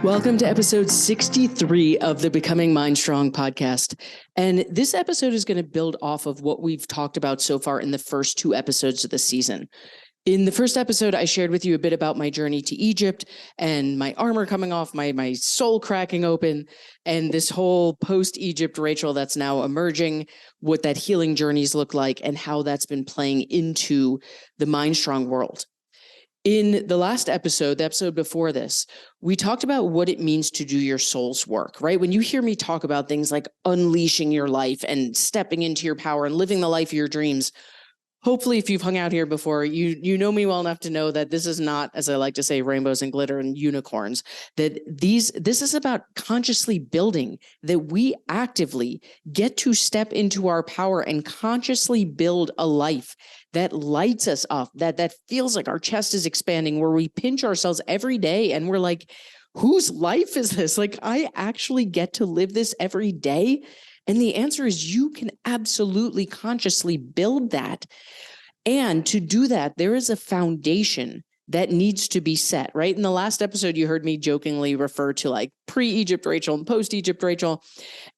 Welcome to episode 63 of the Becoming Mind Strong podcast. And this episode is going to build off of what we've talked about so far in the first two episodes of the season. In the first episode, I shared with you a bit about my journey to Egypt and my armor coming off, my soul cracking open, and this whole post-Egypt Rachel that's now emerging, what that healing journeys look like, and how that's been playing into the Mind Strong world. In the last episode, the episode before this, we talked about what it means to do your soul's work, right? When you hear me talk about things like unleashing your life and stepping into your power and living the life of your dreams, hopefully, if you've hung out here before, you know me well enough to know that this is not, as I like to say, rainbows and glitter and unicorns, that this is about consciously building, that we actively get to step into our power and consciously build a life that lights us up, that feels like our chest is expanding, where we pinch ourselves every day and we're like, whose life is this? Like, I actually get to live this every day. And the answer is you can absolutely consciously build that. And to do that, there is a foundation that needs to be set, right? In the last episode, you heard me jokingly refer to like pre-Egypt Rachel and post-Egypt Rachel.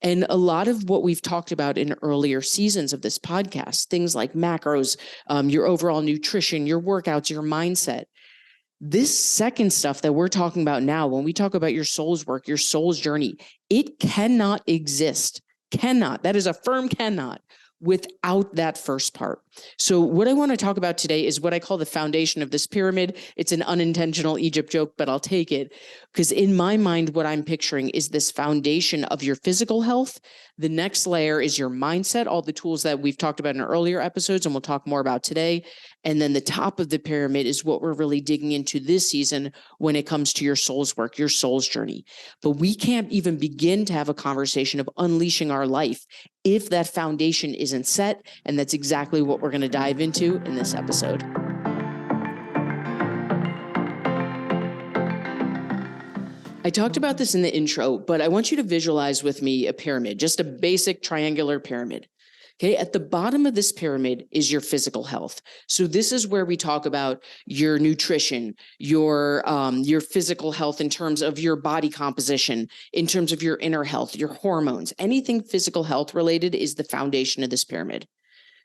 And a lot of what we've talked about in earlier seasons of this podcast, things like macros, your overall nutrition, your workouts, your mindset. This second stuff that we're talking about now, when we talk about your soul's work, your soul's journey, it cannot exist. Cannot. That is a firm cannot without that first part. So what I want to talk about today is what I call the foundation of this pyramid. It's an unintentional Egypt joke, but I'll take it because in my mind, what I'm picturing is this foundation of your physical health. The next layer is your mindset, all the tools that we've talked about in earlier episodes, and we'll talk more about today. And then the top of the pyramid is what we're really digging into this season when it comes to your soul's work, your soul's journey. But we can't even begin to have a conversation of unleashing our life if that foundation isn't set. And that's exactly what we're going to dive into in this episode. I talked about this in the intro, but I want you to visualize with me a pyramid, just a basic triangular pyramid. Okay, at the bottom of this pyramid is your physical health. So this is where we talk about your nutrition, your physical health in terms of your body composition, in terms of your inner health, your hormones. Anything physical health related is the foundation of this pyramid.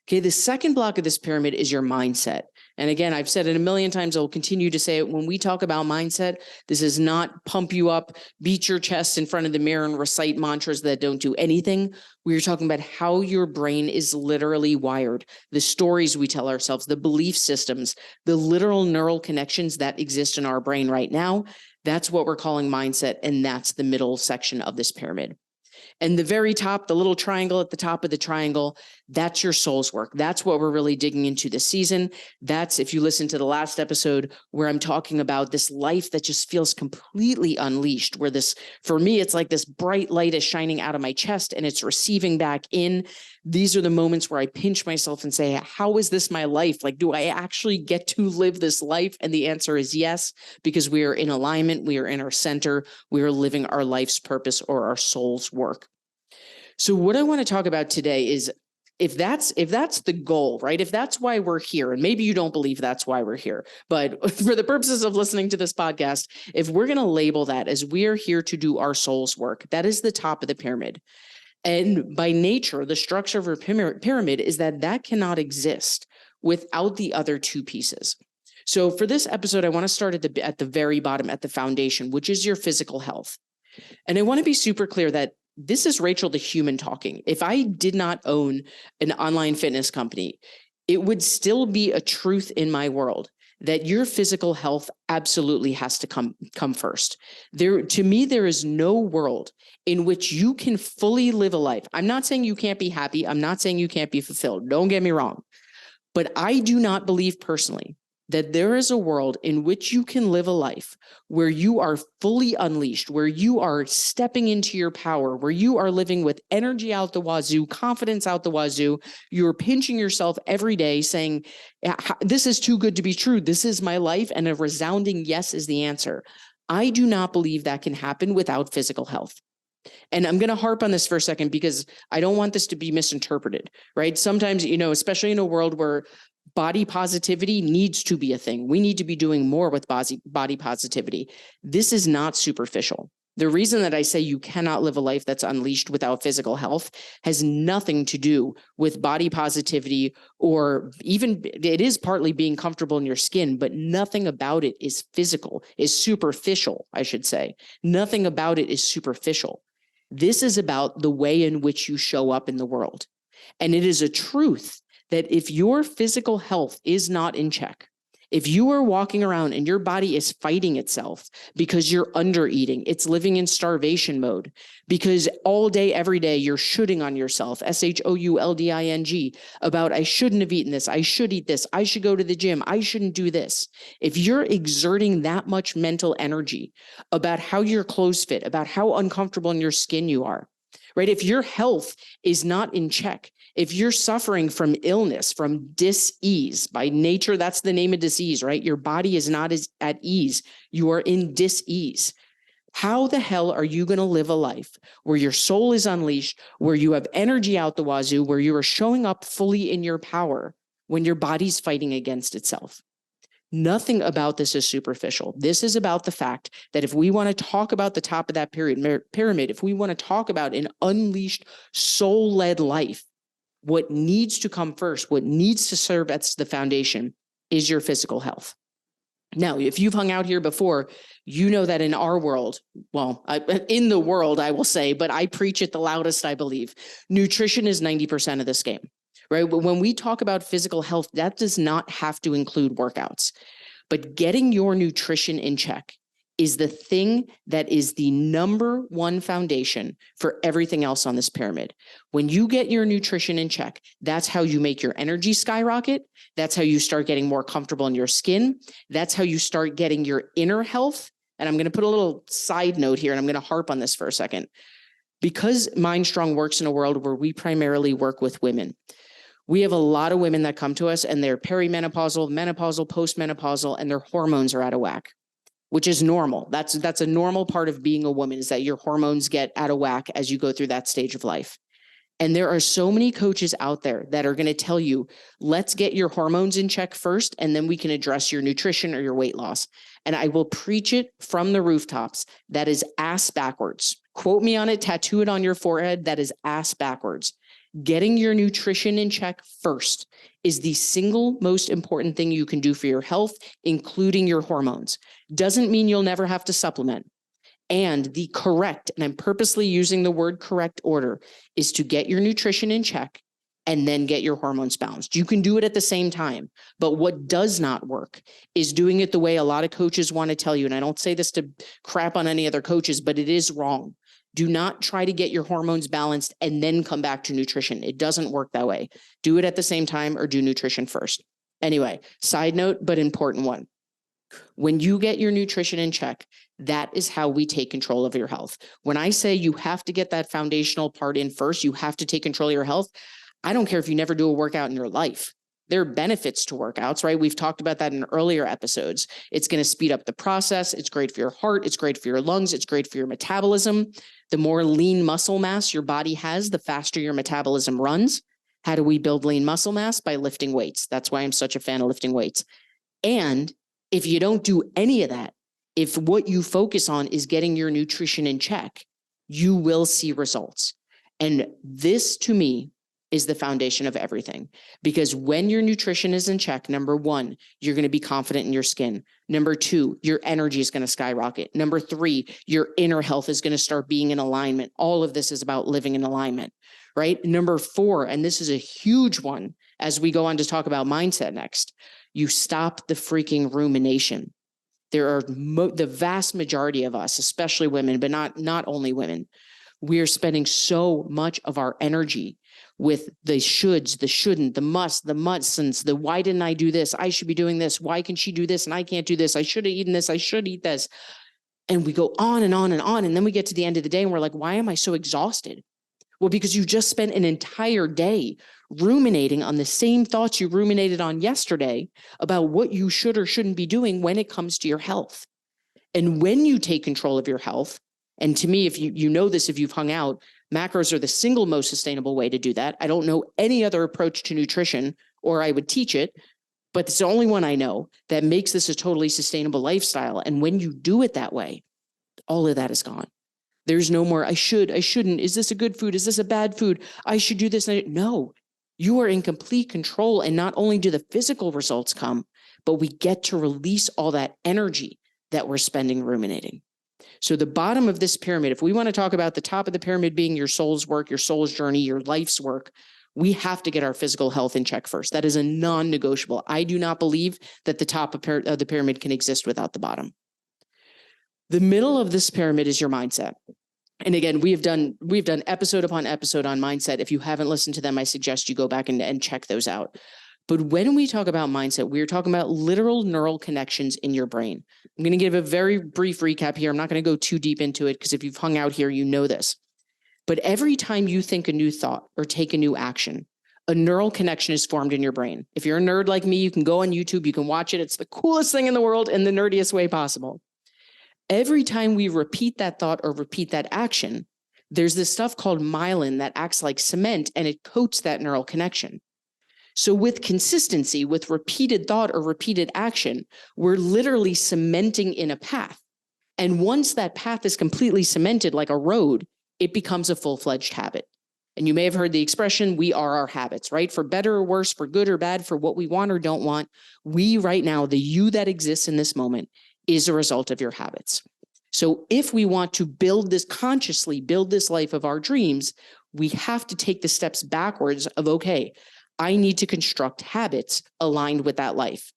Okay, the second block of this pyramid is your mindset. And again, I've said it a million times, I'll continue to say it. When we talk about mindset, this is not pump you up, beat your chest in front of the mirror and recite mantras that don't do anything. We're talking about how your brain is literally wired, the stories we tell ourselves, the belief systems, the literal neural connections that exist in our brain right now. That's what we're calling mindset. And that's the middle section of this pyramid. And the very top, the little triangle at the top of the triangle, that's your soul's work. That's what we're really digging into this season. That's, if you listen to the last episode, where I'm talking about this life that just feels completely unleashed, where this, for me, it's like this bright light is shining out of my chest and it's receiving back in. These are the moments where I pinch myself and say, how is this my life? Like, do I actually get to live this life? And the answer is yes, because we are in alignment. We are in our center. We are living our life's purpose or our soul's work. So what I want to talk about today is if that's the goal, right? If that's why we're here, and maybe you don't believe that's why we're here, but for the purposes of listening to this podcast, if we're going to label that as we are here to do our soul's work, that is the top of the pyramid. And by nature, the structure of a pyramid is that cannot exist without the other two pieces. So for this episode, I want to start at the very bottom, at the foundation, which is your physical health. And I want to be super clear that this is Rachel, the human, talking. If I did not own an online fitness company, it would still be a truth in my world that your physical health absolutely has to come first. To me, there is no world in which you can fully live a life. I'm not saying you can't be happy. I'm not saying you can't be fulfilled. Don't get me wrong. But I do not believe personally that there is a world in which you can live a life where you are fully unleashed, where you are stepping into your power, where you are living with energy out the wazoo, confidence out the wazoo. You're pinching yourself every day saying, this is too good to be true. This is my life. And a resounding yes is the answer. I do not believe that can happen without physical health. And I'm going to harp on this for a second because I don't want this to be misinterpreted, right? Sometimes, especially in a world where Body positivity needs to be a thing. We need to be doing more with body positivity. This is not superficial. The reason that I say you cannot live a life that's unleashed without physical health has nothing to do with body positivity, or even it is partly being comfortable in your skin, but nothing about it is physical, is superficial, I should say. Nothing about it is superficial. This is about the way in which you show up in the world. And it is a truth that if your physical health is not in check, if you are walking around and your body is fighting itself because you're under eating, it's living in starvation mode, because all day, every day, you're shoulding on yourself, shoulding, about I shouldn't have eaten this, I should eat this, I should go to the gym, I shouldn't do this. If you're exerting that much mental energy about how your clothes fit, about how uncomfortable in your skin you are, right? If your health is not in check, if you're suffering from illness, from dis-ease, by nature, that's the name of disease, right? Your body is not at ease. You are in dis-ease. How the hell are you going to live a life where your soul is unleashed, where you have energy out the wazoo, where you are showing up fully in your power when your body's fighting against itself? Nothing about this is superficial. This is about the fact that if we want to talk about the top of that pyramid, if we want to talk about an unleashed, soul-led life, what needs to come first, what needs to serve as the foundation, is your physical health. Now, if you've hung out here before, you know that in our world, well, in the world, I will say, but I preach it the loudest, I believe, nutrition is 90% of this game, right? When we talk about physical health, that does not have to include workouts, but getting your nutrition in check is the thing that is the number one foundation for everything else on this pyramid. When you get your nutrition in check, that's how you make your energy skyrocket. That's how you start getting more comfortable in your skin. That's how you start getting your inner health. And I'm going to put a little side note here, and I'm going to harp on this for a second. Because Mindstrong works in a world where we primarily work with women, we have a lot of women that come to us and they're perimenopausal, menopausal, postmenopausal, and their hormones are out of whack, which is normal. That's a normal part of being a woman, is that your hormones get out of whack as you go through that stage of life. And there are so many coaches out there that are going to tell you, let's get your hormones in check first, and then we can address your nutrition or your weight loss. And I will preach it from the rooftops. That is ass backwards. Quote me on it, tattoo it on your forehead. That is ass backwards. Getting your nutrition in check first is the single most important thing you can do for your health, including your hormones. Doesn't mean you'll never have to supplement. And the correct, and I'm purposely using the word correct order, is to get your nutrition in check and then get your hormones balanced. You can do it at the same time, but what does not work is doing it the way a lot of coaches want to tell you. And I don't say this to crap on any other coaches, but it is wrong. Do not try to get your hormones balanced and then come back to nutrition. It doesn't work that way. Do it at the same time, or do nutrition first. Anyway, side note, but important one. When you get your nutrition in check, that is how we take control of your health. When I say you have to get that foundational part in first, you have to take control of your health. I don't care if you never do a workout in your life. There are benefits to workouts, right? We've talked about that in earlier episodes. It's going to speed up the process. It's great for your heart. It's great for your lungs. It's great for your metabolism. The more lean muscle mass your body has, the faster your metabolism runs. How do we build lean muscle mass? By lifting weights. That's why I'm such a fan of lifting weights. And if you don't do any of that, if what you focus on is getting your nutrition in check, you will see results. And this, to me, is the foundation of everything. Because when your nutrition is in check, number one, you're going to be confident in your skin. Number two, your energy is going to skyrocket. Number three, your inner health is going to start being in alignment. All of this is about living in alignment, right? Number four, and this is a huge one as we go on to talk about mindset next, you stop the freaking rumination. There are the vast majority of us, especially women, but not only women, we are spending so much of our energy with the shoulds, the shouldn't, the must, the mustn'ts, the why didn't I do this? I should be doing this. Why can she do this and I can't do this? I should have eaten this. I should eat this. And we go on and on and on. And then we get to the end of the day and we're like, why am I so exhausted? Well, because you just spent an entire day ruminating on the same thoughts you ruminated on yesterday about what you should or shouldn't be doing when it comes to your health. And when you take control of your health, and to me, if you know this, if you've hung out, macros are the single most sustainable way to do that. I don't know any other approach to nutrition, or I would teach it, but it's the only one I know that makes this a totally sustainable lifestyle. And when you do it that way, all of that is gone. There's no more, I shouldn't, is this a good food? Is this a bad food? I should do this. No, you are in complete control. And not only do the physical results come, but we get to release all that energy that we're spending ruminating. So the bottom of this pyramid, if we want to talk about the top of the pyramid being your soul's work, your soul's journey, your life's work, we have to get our physical health in check first. That is a non-negotiable. I do not believe that the top of the pyramid can exist without the bottom. The middle of this pyramid is your mindset. And again, we've done episode upon episode on mindset. If you haven't listened to them, I suggest you go back and check those out. But when we talk about mindset, we're talking about literal neural connections in your brain. I'm going to give a very brief recap here. I'm not going to go too deep into it because if you've hung out here, you know this. But every time you think a new thought or take a new action, a neural connection is formed in your brain. If you're a nerd like me, you can go on YouTube, you can watch it. It's the coolest thing in the world in the nerdiest way possible. Every time we repeat that thought or repeat that action, there's this stuff called myelin that acts like cement and it coats that neural connection. So with consistency, with repeated thought or repeated action, we're literally cementing in a path. And once that path is completely cemented like a road, it becomes a full-fledged habit. And you may have heard the expression, we are our habits, right? For better or worse, for good or bad, for what we want or don't want, we right now, the you that exists in this moment is a result of your habits. So if we want to build this consciously, build this life of our dreams, we have to take the steps backwards of, okay, I need to construct habits aligned with that life.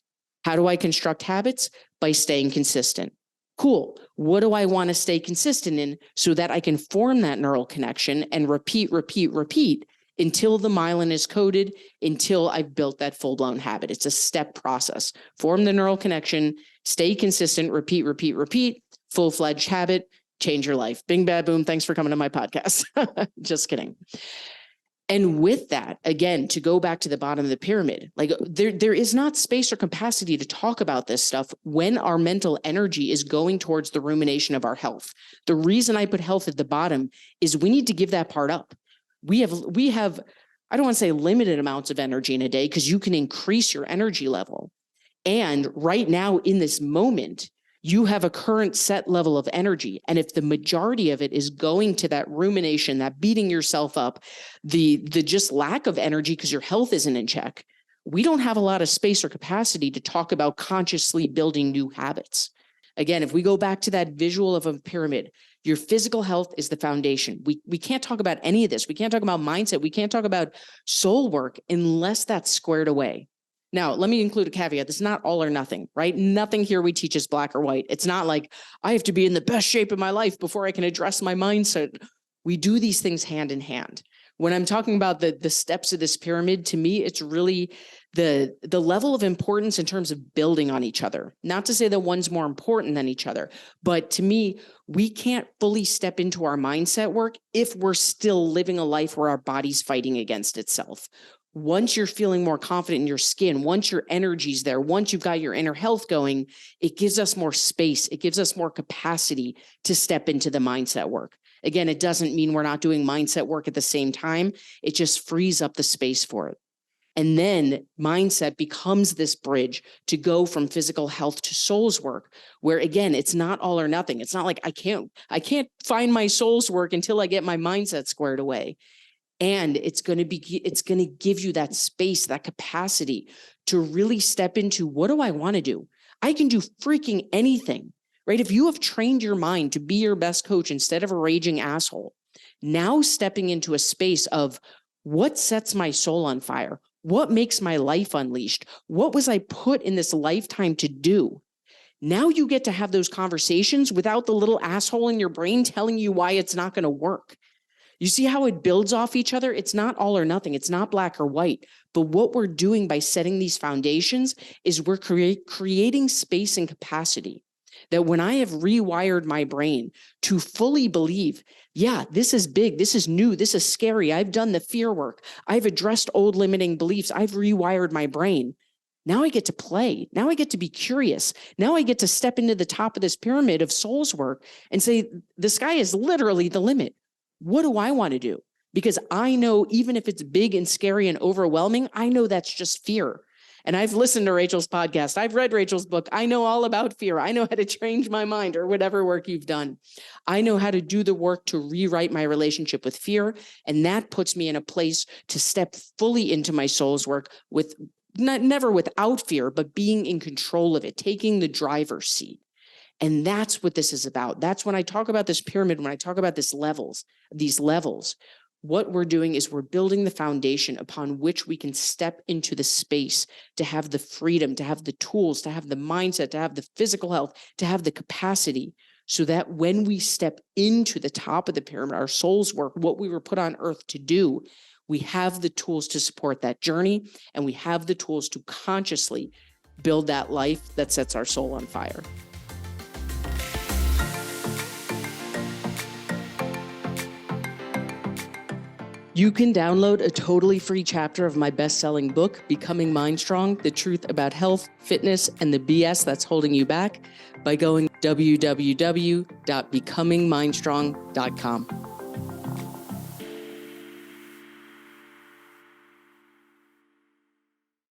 How do I construct habits? By staying consistent. Cool. What do I want to stay consistent in so that I can form that neural connection and repeat until the myelin is coded, until I've built that full-blown habit. It's a step process. Form the neural connection, stay consistent, repeat, full-fledged habit, change your life. Bing, bad, boom. Thanks for coming to my podcast. Just kidding. And with that, again, to go back to the bottom of the pyramid, like there is not space or capacity to talk about this stuff when our mental energy is going towards the rumination of our health. The reason I put health at the bottom is we need to give that part up. We have, I don't want to say limited amounts of energy in a day because you can increase your energy level. And right now in this moment, you have a current set level of energy. And if the majority of it is going to that rumination, that beating yourself up, the just lack of energy because your health isn't in check, we don't have a lot of space or capacity to talk about consciously building new habits. Again, if we go back to that visual of a pyramid, your physical health is the foundation. We can't talk about any of this. We can't talk about mindset. We can't talk about soul work unless that's squared away. Now, let me include a caveat. It's not all or nothing, right? Nothing here we teach is black or white. It's not like I have to be in the best shape of my life before I can address my mindset. We do these things hand in hand. When I'm talking about the steps of this pyramid, to me, it's really the level of importance in terms of building on each other. Not to say that one's more important than each other, but to me, we can't fully step into our mindset work if we're still living a life where our body's fighting against itself. Once you're feeling more confident in your skin, once your energy's there, once you've got your inner health going, it gives us more space. It gives us more capacity to step into the mindset work. Again, it doesn't mean we're not doing mindset work at the same time. It just frees up the space for it. And then mindset becomes this bridge to go from physical health to soul's work, where again, it's not all or nothing. It's not like I can't find my soul's work until I get my mindset squared away. And it's going to give you that space, that capacity to really step into, what do I want to do? I can do freaking anything, right? If you have trained your mind to be your best coach instead of a raging asshole, now stepping into a space of what sets my soul on fire? What makes my life unleashed? What was I put in this lifetime to do? Now you get to have those conversations without the little asshole in your brain telling you why it's not going to work. You see how it builds off each other? It's not all or nothing. It's not black or white. But what we're doing by setting these foundations is we're creating space and capacity that when I have rewired my brain to fully believe, yeah, this is big, this is new, this is scary. I've done the fear work. I've addressed old limiting beliefs. I've rewired my brain. Now I get to play. Now I get to be curious. Now I get to step into the top of this pyramid of soul's work and say, the sky is literally the limit. What do I want to do? Because I know even if it's big and scary and overwhelming, I know that's just fear. And I've listened to Rachel's podcast. I've read Rachel's book. I know all about fear. I know how to change my mind, or whatever work you've done. I know how to do the work to rewrite my relationship with fear. And that puts me in a place to step fully into my soul's work with never without fear, but being in control of it, taking the driver's seat. And that's what this is about. That's when I talk about this pyramid, when I talk about these levels, what we're doing is we're building the foundation upon which we can step into the space to have the freedom, to have the tools, to have the mindset, to have the physical health, to have the capacity, so that when we step into the top of the pyramid, our soul's work, what we were put on earth to do, we have the tools to support that journey, and we have the tools to consciously build that life that sets our soul on fire. You can download a totally free chapter of my best-selling book, Becoming Mind Strong, The Truth About Health, Fitness, and the BS That's Holding You Back, by going www.becomingmindstrong.com.